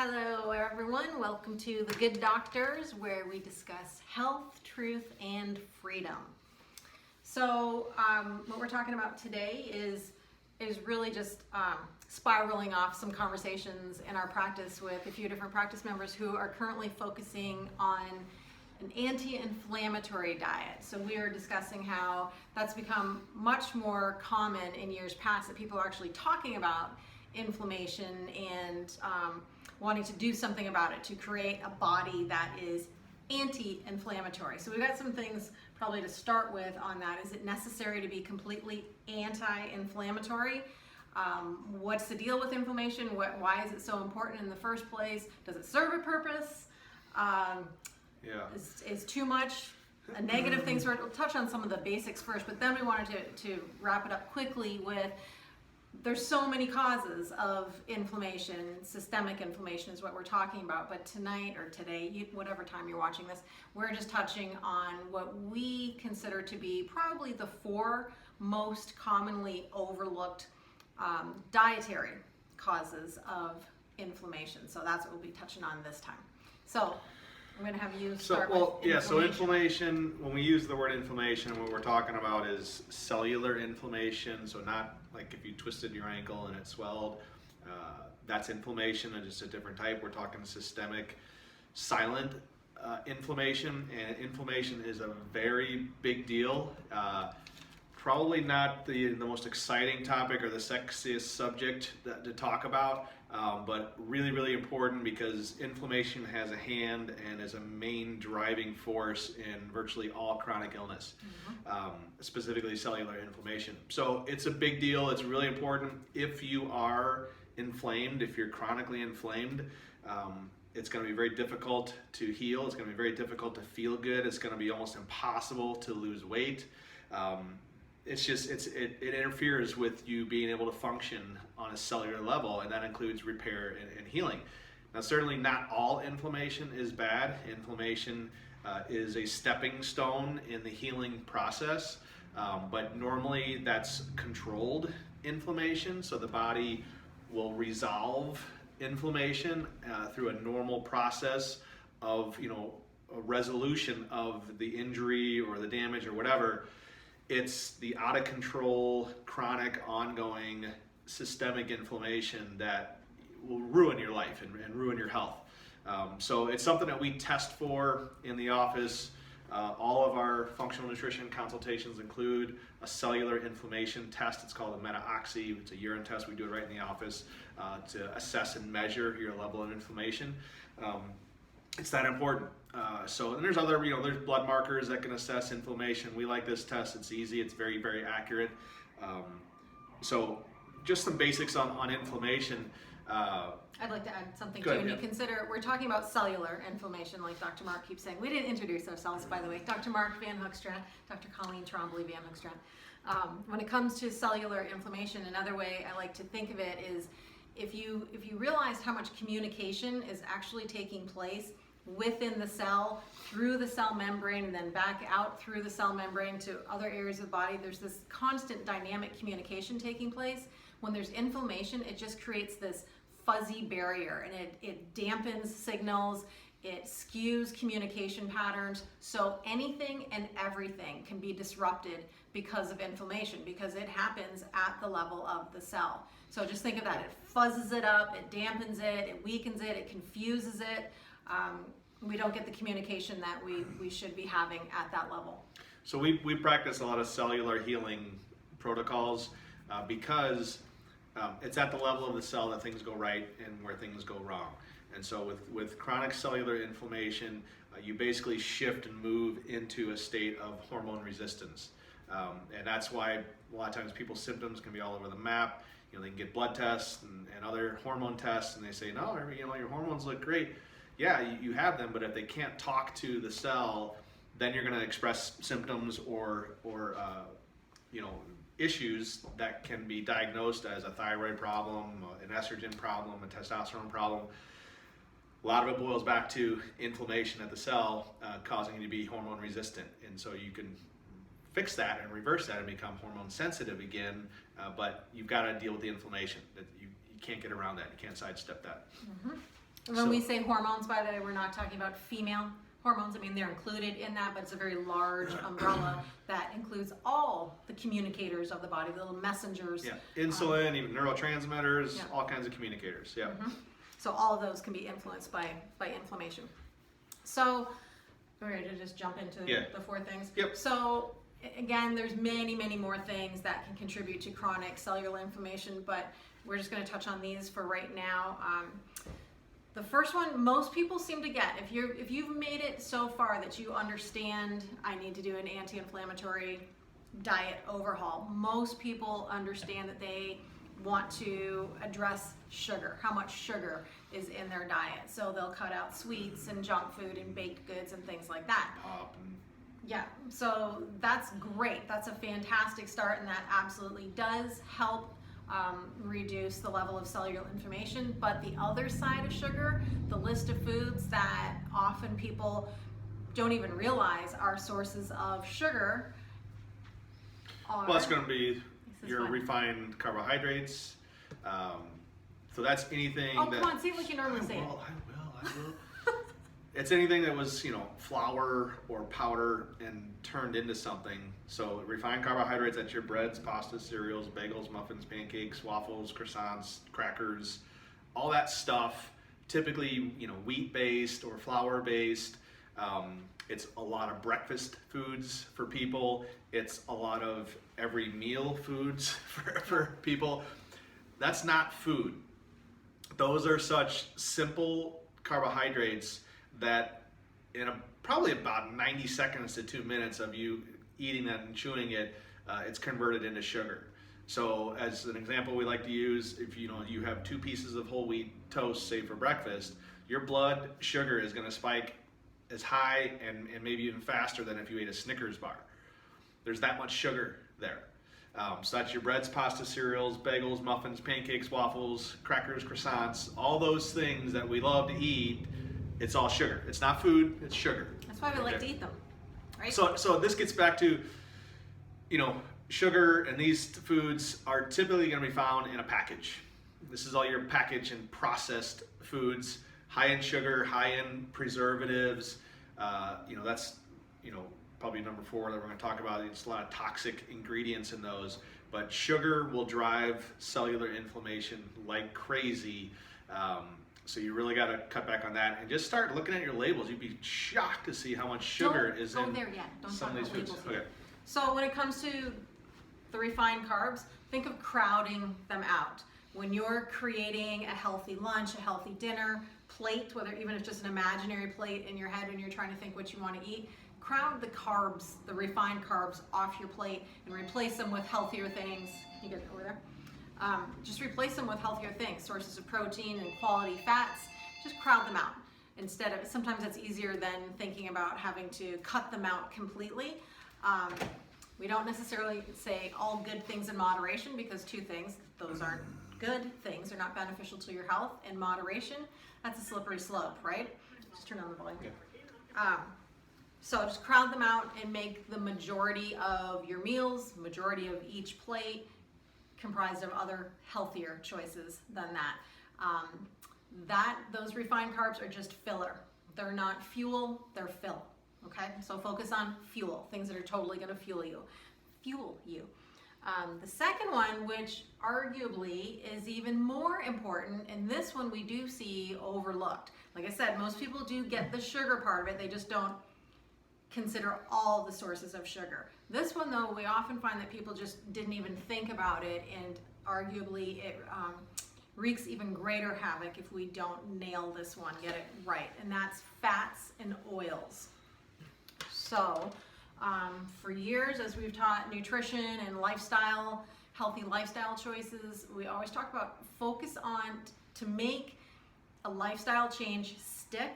Hello everyone, welcome to The Good Doctors, where we discuss health, truth, and freedom. So what we're talking about today is really just spiraling off some conversations in our practice with a few different practice members who are currently focusing on an anti-inflammatory diet. So we are discussing how that's become much more common in years past, that people are actually talking about inflammation and wanting to do something about it to create a body that is anti-inflammatory. So we've got some things probably to start with on that. Is it necessary to be completely anti-inflammatory? What's the deal with inflammation? Why is it so important in the first place? Does it serve a purpose? Is too much a negative thing? So we'll touch on some of the basics first, but then we wanted to wrap it up quickly with there's so many causes of inflammation. Systemic inflammation is what we're talking about, but tonight or today, whatever time you're watching this, we're just touching on what we consider to be probably the four most commonly overlooked dietary causes of inflammation. So that's what we'll be touching on this time. So I'm going to have you start with inflammation. So inflammation, when we use the word inflammation, what we're talking about is cellular inflammation. So not like if you twisted your ankle and it swelled, that's inflammation and just a different type. We're talking systemic, silent inflammation, and inflammation is a very big deal. Probably not the most exciting topic or the sexiest subject to talk about, but really, really important because inflammation has a hand and is a main driving force in virtually all chronic illness, specifically cellular inflammation. So it's a big deal. It's really important. If you are inflamed, if you're chronically inflamed, it's going to be very difficult to heal. It's going to be very difficult to feel good. It's going to be almost impossible to lose weight. It interferes with you being able to function on a cellular level, and that includes repair and healing. Now, certainly not all inflammation is bad. Inflammation is a stepping stone in the healing process, but normally that's controlled inflammation, so the body will resolve inflammation through a normal process of, a resolution of the injury or the damage or whatever. It's the out of control, chronic, ongoing, systemic inflammation that will ruin your life and ruin your health. So it's something that we test for in the office. All of our functional nutrition consultations include a cellular inflammation test. It's called a meta-oxy. It's a urine test. We do it right in the office to assess and measure your level of inflammation. It's that important. And there's other, there's blood markers that can assess inflammation. We like this test. It's easy. It's very, very accurate. So just some basics on inflammation. I'd like to add something too. When you consider, we're talking about cellular inflammation, like Dr. Mark keeps saying. We didn't introduce ourselves, by the way. Dr. Mark Van Hoekstraat, Dr. Colleen Trombley Van Hoekstraat. When it comes to cellular inflammation, another way I like to think of it is if you realize how much communication is actually taking place within the cell, through the cell membrane, and then back out through the cell membrane to other areas of the body, there's this constant dynamic communication taking place. When there's inflammation, it just creates this fuzzy barrier, and it dampens signals, it skews communication patterns. So anything and everything can be disrupted because of inflammation, because it happens at the level of the cell. So just think of that. It fuzzes it up, it dampens it, it weakens it, it confuses it. We don't get the communication that we should be having at that level. So we practice a lot of cellular healing protocols because it's at the level of the cell that things go right and where things go wrong. And so with chronic cellular inflammation, you basically shift and move into a state of hormone resistance. And that's why a lot of times people's symptoms can be all over the map. They can get blood tests and other hormone tests, and they say, no, your hormones look great. Yeah, you have them, but if they can't talk to the cell, then you're going to express symptoms or issues that can be diagnosed as a thyroid problem, an estrogen problem, a testosterone problem. A lot of it boils back to inflammation at the cell, causing you to be hormone resistant. And so you can fix that and reverse that and become hormone sensitive again, but you've got to deal with the inflammation. You can't get around that. You can't sidestep that. When we say hormones, by the way, we're not talking about female hormones. I mean, they're included in that, but it's a very large umbrella that includes all the communicators of the body, the little messengers. Yeah, insulin, even neurotransmitters, all kinds of communicators. Yeah. So all of those can be influenced by inflammation. So we're ready to just jump into the 4 things. Yep. So again, there's many, many more things that can contribute to chronic cellular inflammation, but we're just going to touch on these for right now. The first one, most people seem to get, if you've made it so far that you understand I need to do an anti-inflammatory diet overhaul, most people understand that they want to address sugar, how much sugar is in their diet. So they'll cut out sweets and junk food and baked goods and things like that. Yeah, so that's great. That's a fantastic start, and that absolutely does help reduce the level of cellular inflammation. But the other side of sugar, the list of foods that often people don't even realize are sources of sugar are... Well, it's going to be your refined carbohydrates. So that's anything come on, say it like you normally say it. I will. It's anything that was, flour or powder and turned into something. So refined carbohydrates, that's your breads, pastas, cereals, bagels, muffins, pancakes, waffles, croissants, crackers, all that stuff. Typically, wheat-based or flour-based. It's a lot of breakfast foods for people. It's a lot of every meal foods for people. That's not food. Those are such simple carbohydrates that in probably about 90 seconds to 2 minutes of you eating that and chewing it, it's converted into sugar. So as an example we like to use, if you have 2 pieces of whole wheat toast, say for breakfast, your blood sugar is going to spike as high and maybe even faster than if you ate a Snickers bar. There's that much sugar there. So that's your breads, pasta, cereals, bagels, muffins, pancakes, waffles, crackers, croissants, all those things that we love to eat. It's all sugar. It's not food, it's sugar. That's why we like to eat them, right? So this gets back to, sugar and these foods are typically going to be found in a package. This is all your packaged and processed foods, high in sugar, high in preservatives. That's, probably number 4 that we're going to talk about. It's a lot of toxic ingredients in those, but sugar will drive cellular inflammation like crazy. So you really got to cut back on that and just start looking at your labels. You'd be shocked to see how much sugar is in some of these foods. Okay. So when it comes to the refined carbs, think of crowding them out. When you're creating a healthy lunch, a healthy dinner plate, whether even if it's just an imaginary plate in your head when you're trying to think what you want to eat, crowd the carbs, the refined carbs off your plate and replace them with healthier things. You get it over there? Just replace them with healthier things, sources of protein and quality fats. Just crowd them out. Instead of, sometimes it's easier than thinking about having to cut them out completely. We don't necessarily say all good things in moderation, because 2 things, those aren't good things, they're not beneficial to your health. In moderation, that's a slippery slope, right? Just turn on the volume. So just crowd them out and make the majority of your meals, majority of each plate, comprised of other healthier choices than that. Those refined carbs are just filler. They're not fuel, they're fill. Okay, so focus on fuel, things that are totally going to fuel you. The second one, which arguably is even more important, and this one we do see overlooked. Like I said, most people do get the sugar part of it, they just don't consider all the sources of sugar. This one though, we often find that people just didn't even think about it, and arguably it wreaks even greater havoc if we don't nail this one, get it right, and that's fats and oils. So for years, as we've taught nutrition and lifestyle, healthy lifestyle choices, we always talk about focus on, to make a lifestyle change stick,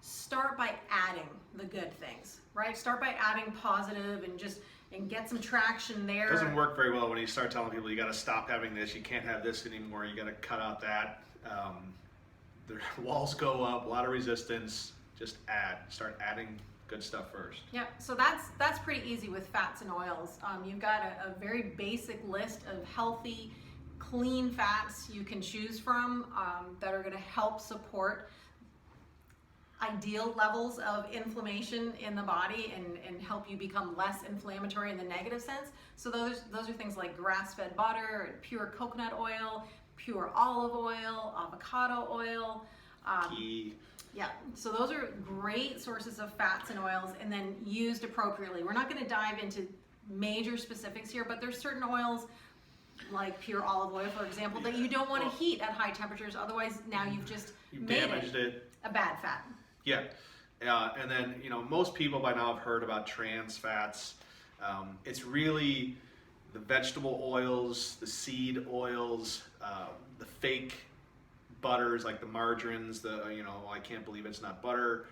start by adding the good things, right? Start by adding positive and get some traction there. It doesn't work very well when you start telling people you got to stop having this, you can't have this anymore, you got to cut out that. The walls go up, a lot of resistance. Just start adding good stuff first. Yeah, so that's pretty easy with fats and oils. You've got a very basic list of healthy clean fats you can choose from that are going to help support ideal levels of inflammation in the body and help you become less inflammatory in the negative sense. So those are things like grass-fed butter, pure coconut oil, pure olive oil, avocado oil. Ghee. Yeah, so those are great sources of fats and oils, and then used appropriately. We're not going to dive into major specifics here, but there's certain oils like pure olive oil, for example, that you don't want to heat at high temperatures. Otherwise, now you've just damaged it. A bad fat. Yeah, and then most people by now have heard about trans fats. It's really the vegetable oils, the seed oils, the fake butters like the margarines, I can't believe it's not butter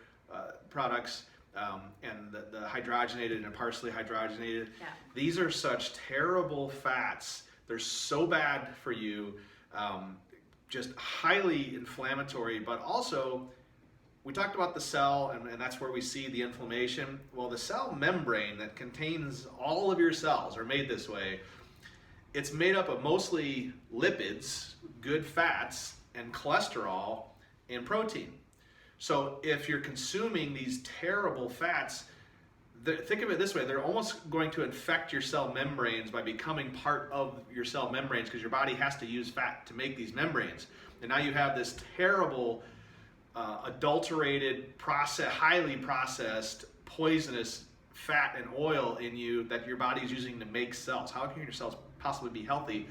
products, and the hydrogenated and partially hydrogenated. Yeah. These are such terrible fats. They're so bad for you, just highly inflammatory, but also we talked about the cell, and that's where we see the inflammation. Well, the cell membrane that contains all of your cells are made this way. It's made up of mostly lipids, good fats, and cholesterol and protein. So if you're consuming these terrible fats, think of it this way, they're almost going to infect your cell membranes by becoming part of your cell membranes, because your body has to use fat to make these membranes. And now you have this terrible adulterated, highly processed, poisonous fat and oil in you that your body is using to make cells. How can your cells possibly be healthy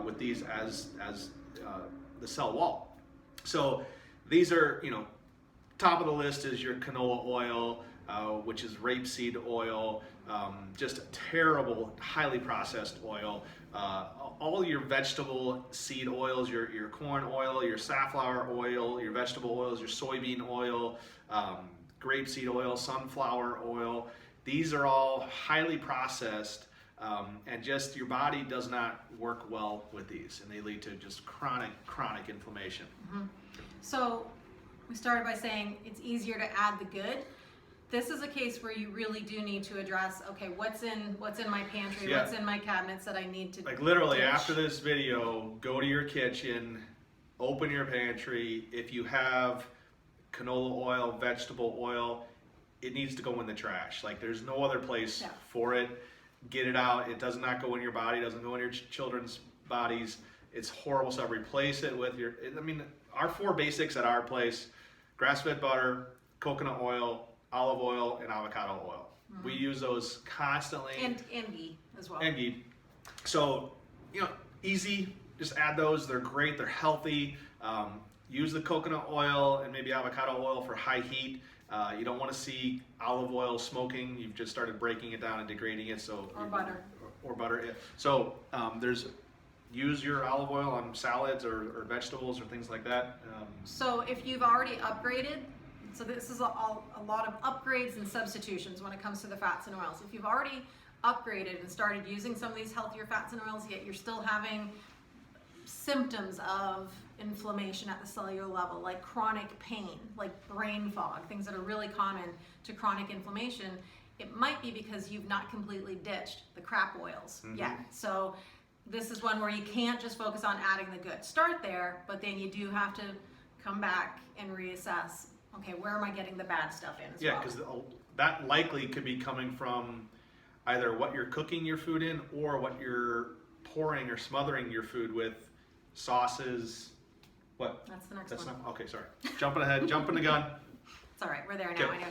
with these as the cell wall? So these are, top of the list is your canola oil, which is rapeseed oil, just a terrible, highly processed oil. All your vegetable seed oils, your corn oil, your safflower oil, your vegetable oils, your soybean oil, grapeseed oil, sunflower oil. These are all highly processed, and just your body does not work well with these, and they lead to just chronic inflammation. Mm-hmm. So we started by saying it's easier to add the good. This is a case where you really do need to address, okay, what's in my pantry, Yeah. what's in my cabinets that I need to Like literally ditch. after this video, go to your kitchen, open your pantry. If you have canola oil, vegetable oil, it needs to go in the trash. Like there's no other place for it. Get it out. It does not go in your body, it doesn't go in your children's bodies. It's horrible stuff. Replace it with our 4 basics at our place: grass-fed butter, coconut oil, olive oil, and avocado oil. Mm-hmm. We use those constantly. And ghee as well. And ghee. So, easy, just add those. They're great, they're healthy. Use the coconut oil and maybe avocado oil for high heat. You don't want to see olive oil smoking. You've just started breaking it down and degrading it. Or butter. Or butter. Yeah. So use your olive oil on salads or vegetables or things like that. So if you've already upgraded, so this is a lot of upgrades and substitutions when it comes to the fats and oils. If you've already upgraded and started using some of these healthier fats and oils, yet you're still having symptoms of inflammation at the cellular level, like chronic pain, like brain fog, things that are really common to chronic inflammation, it might be because you've not completely ditched the crap oils yet. So this is one where you can't just focus on adding the good. Start there, but then you do have to come back and reassess, okay, where am I getting the bad stuff in as well? Yeah, because that likely could be coming from either what you're cooking your food in or what you're pouring or smothering your food with, sauces. What? That's the next one. Not, okay, sorry. Jumping ahead, jumping the gun. It's all right, we're there now, I know.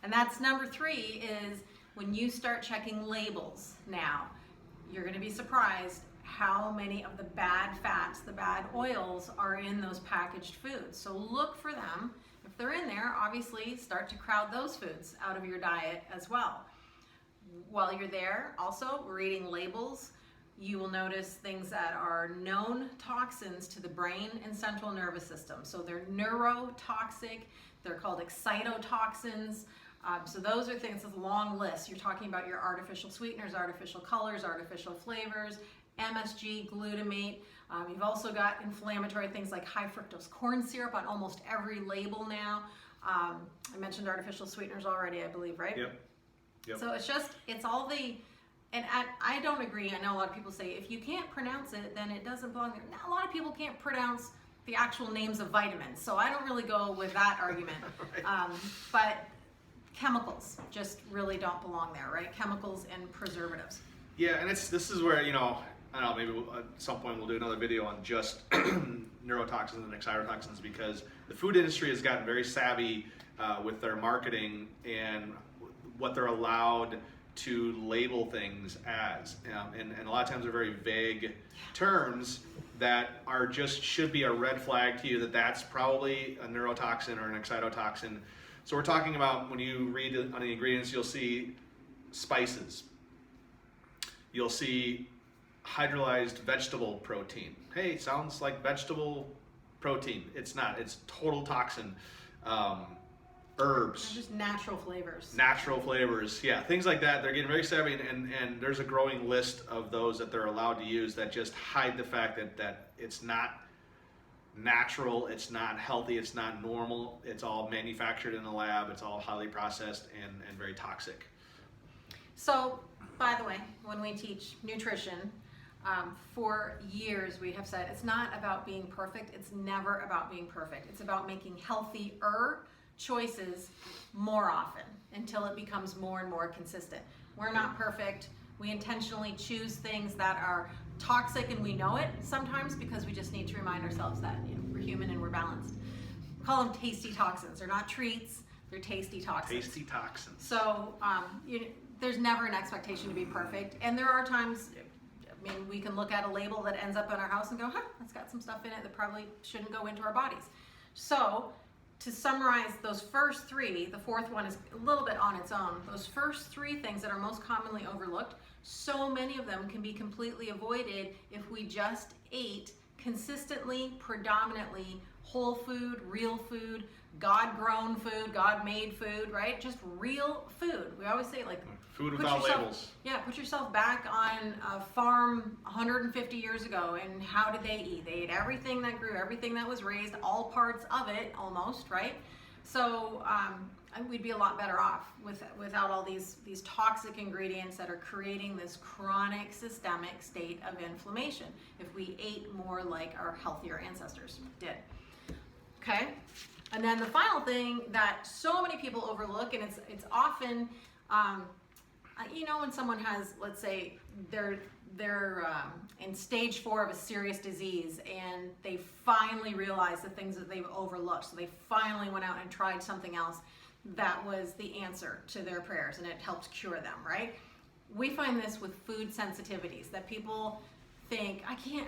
And that's number 3 is when you start checking labels now, you're gonna be surprised how many of the bad fats, the bad oils are in those packaged foods. So look for them. If they're in there, obviously start to crowd those foods out of your diet as well. While you're there, also reading labels, you will notice things that are known toxins to the brain and central nervous system. So they're neurotoxic, they're called excitotoxins. So those are things, it's a long list. You're talking about your artificial sweeteners, artificial colors, artificial flavors, MSG, glutamate. You've also got inflammatory things like high fructose corn syrup on almost every label now. I mentioned artificial sweeteners already, I believe, right? Yep. So it's all the And I don't agree. I know a lot of people say if you can't pronounce it, then it doesn't belong there. Now, a lot of people can't pronounce the actual names of vitamins, so I don't really go with that argument. Right. But chemicals just really don't belong there, right? Chemicals and preservatives. Yeah, and this is where, I don't know, maybe at some point we'll do another video on just neurotoxins and excitotoxins, because the food industry has gotten very savvy with their marketing and what they're allowed to label things as. And a lot of times they're very vague terms that are should be a red flag to you that that's probably a neurotoxin or an excitotoxin. So we're talking about, when you read on the ingredients, you'll see spices. You'll see hydrolyzed vegetable protein. Hey, sounds like vegetable protein. It's not. It's total toxin. Herbs. They're just natural flavors. Natural flavors. Yeah, things like that. They're getting very savvy, and there's a growing list of those that they're allowed to use that just hide the fact that it's not natural, it's not healthy, it's not normal. It's all manufactured in the lab. It's all highly processed and very toxic. So, by the way, when we teach nutrition, for years we have said it's not about being perfect. It's never about being perfect. It's about making healthier choices more often until it becomes more and more consistent. We're not perfect. We intentionally choose things that are toxic, and we know it sometimes because we just need to remind ourselves that we're human and we're balanced. We call them tasty toxins. They're not treats. They're tasty toxins. Tasty toxins. So there's never an expectation to be perfect, and there are times. I mean, we can look at a label that ends up in our house and go, that's got some stuff in it that probably shouldn't go into our bodies. So, to summarize those first three, the fourth one is a little bit on its own. Those first three things that are most commonly overlooked, so many of them can be completely avoided if we just ate consistently, predominantly whole food, real food, God-grown food, God-made food, right? Just real food. We always say, like, food without labels. Yeah, put yourself back on a farm 150 years ago, and how did they eat? They ate everything that grew, everything that was raised, all parts of it, almost, right? So we'd be a lot better off without all these toxic ingredients that are creating this chronic systemic state of inflammation if we ate more like our healthier ancestors did. Okay? And then the final thing that so many people overlook, and it's often, when someone has, let's say, they're in stage 4 of a serious disease, and they finally realize the things that they've overlooked. So they finally went out and tried something else that was the answer to their prayers, and it helped cure them, right? We find this with food sensitivities, that people think,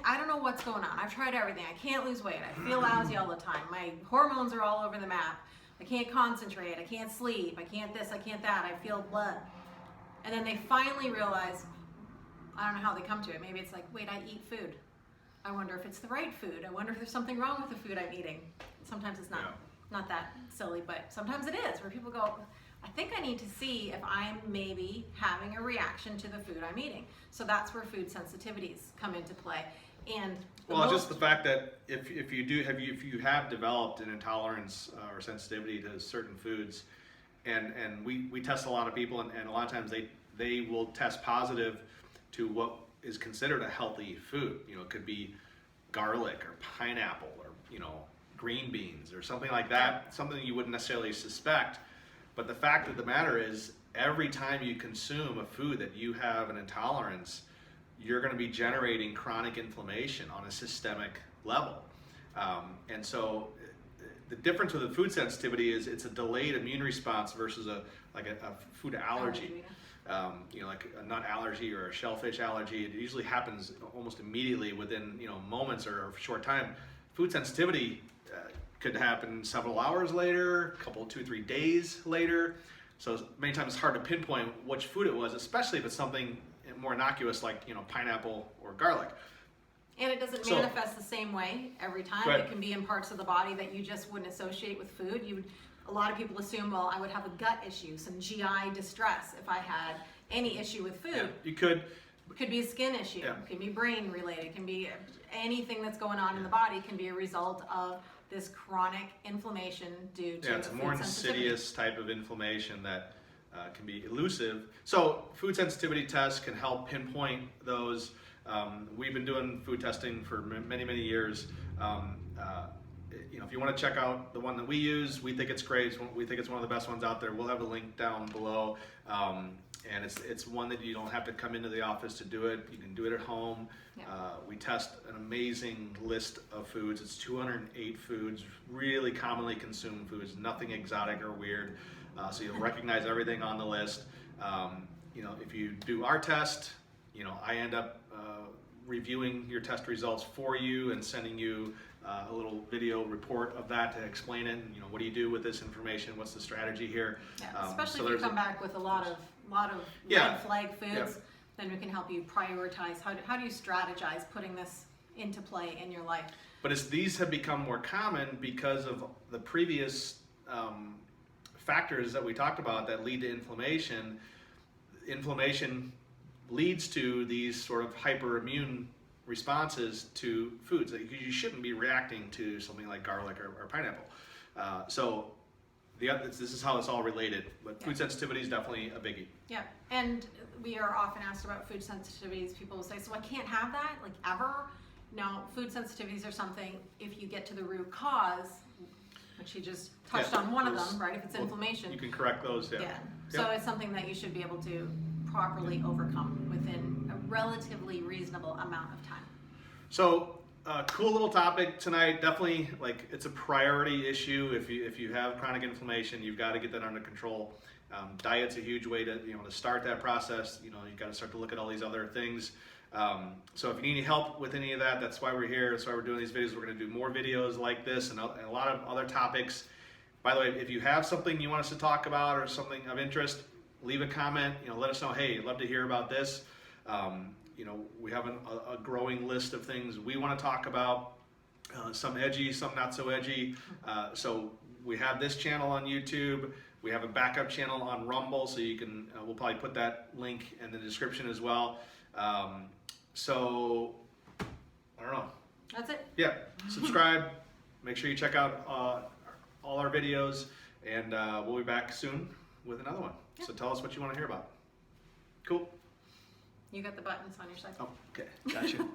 I don't know what's going on. I've tried everything. I can't lose weight. I feel lousy all the time. My hormones are all over the map. I can't concentrate. I can't sleep. I can't this, I can't that. I feel blood. And then they finally realize, I don't know how they come to it. Maybe it's like, wait, I eat food. I wonder if it's the right food. I wonder if there's something wrong with the food I'm eating. Sometimes it's not that silly, but sometimes it is, where people go, I think I need to see if I'm maybe having a reaction to the food I'm eating. So that's where food sensitivities come into play. And just the fact that if you have developed an intolerance or sensitivity to certain foods, and we test a lot of people, and a lot of times they will test positive to what is considered a healthy food. It could be garlic or pineapple or green beans or something like that, something you wouldn't necessarily suspect. But the fact of the matter is, every time you consume a food that you have an intolerance, you're going to be generating chronic inflammation on a systemic level. And so the difference with a food sensitivity is it's a delayed immune response versus a food allergy. Like a nut allergy or a shellfish allergy. It usually happens almost immediately within moments or a short time. Food sensitivity could happen several hours later, 2-3 days later. So many times it's hard to pinpoint which food it was, especially if it's something more innocuous like pineapple or garlic. And it doesn't manifest the same way every time. Right. It can be in parts of the body that you just wouldn't associate with food. A lot of people assume, well, I would have a gut issue, some GI distress if I had any issue with food. Yeah, you could. It could be a skin issue. Yeah. It can be brain related. It can be anything that's going on in the body can be a result of this chronic inflammation due to it's a more insidious type of inflammation that can be elusive. So food sensitivity tests can help pinpoint those. We've been doing food testing for many, many years. If you want to check out the one that we use, we think it's great. We think it's one of the best ones out there. We'll have the link down below. And it's one that you don't have to come into the office to do it. You can do it at home. Yeah. We test an amazing list of foods. It's 208 foods, really commonly consumed foods, nothing exotic or weird. So you'll recognize everything on the list. If you do our test, I end up reviewing your test results for you and sending you a little video report of that to explain it. And, what do you do with this information? What's the strategy here? Yeah, especially if you come back with a lot of Yeah. red flag foods, Yeah. then we can help you prioritize. How do you strategize putting this into play in your life? But these have become more common because of the previous factors that we talked about that lead to inflammation. Inflammation leads to these sort of hyperimmune responses to foods. You shouldn't be reacting to something like garlic or pineapple. This is how it's all related. But food sensitivity is definitely a biggie. Yeah, and we are often asked about food sensitivities. People will say, so I can't have that, like ever? No, food sensitivities are something, if you get to the root cause, which you just touched on one of them, right? If it's inflammation. You can correct those, yeah. So it's something that you should be able to properly overcome within a relatively reasonable amount of time. So, cool little topic tonight. Definitely, it's a priority issue. If you have chronic inflammation, you've got to get that under control. Diet's a huge way to start that process. You've got to start to look at all these other things. So if you need any help with any of that, that's why we're here. That's why we're doing these videos. We're going to do more videos like this and a lot of other topics. By the way, if you have something you want us to talk about or something of interest, leave a comment. Let us know. Hey, I'd love to hear about this. We have a growing list of things we want to talk about. Some edgy, some not so edgy. So we have this channel on YouTube. We have a backup channel on Rumble, so you can. We'll probably put that link in the description as well. So I don't know. That's it. Yeah. Subscribe. Make sure you check out all our videos, and we'll be back soon with another one. Yeah. So tell us what you want to hear about. Cool. You got the buttons on your side. Oh, okay. Got you.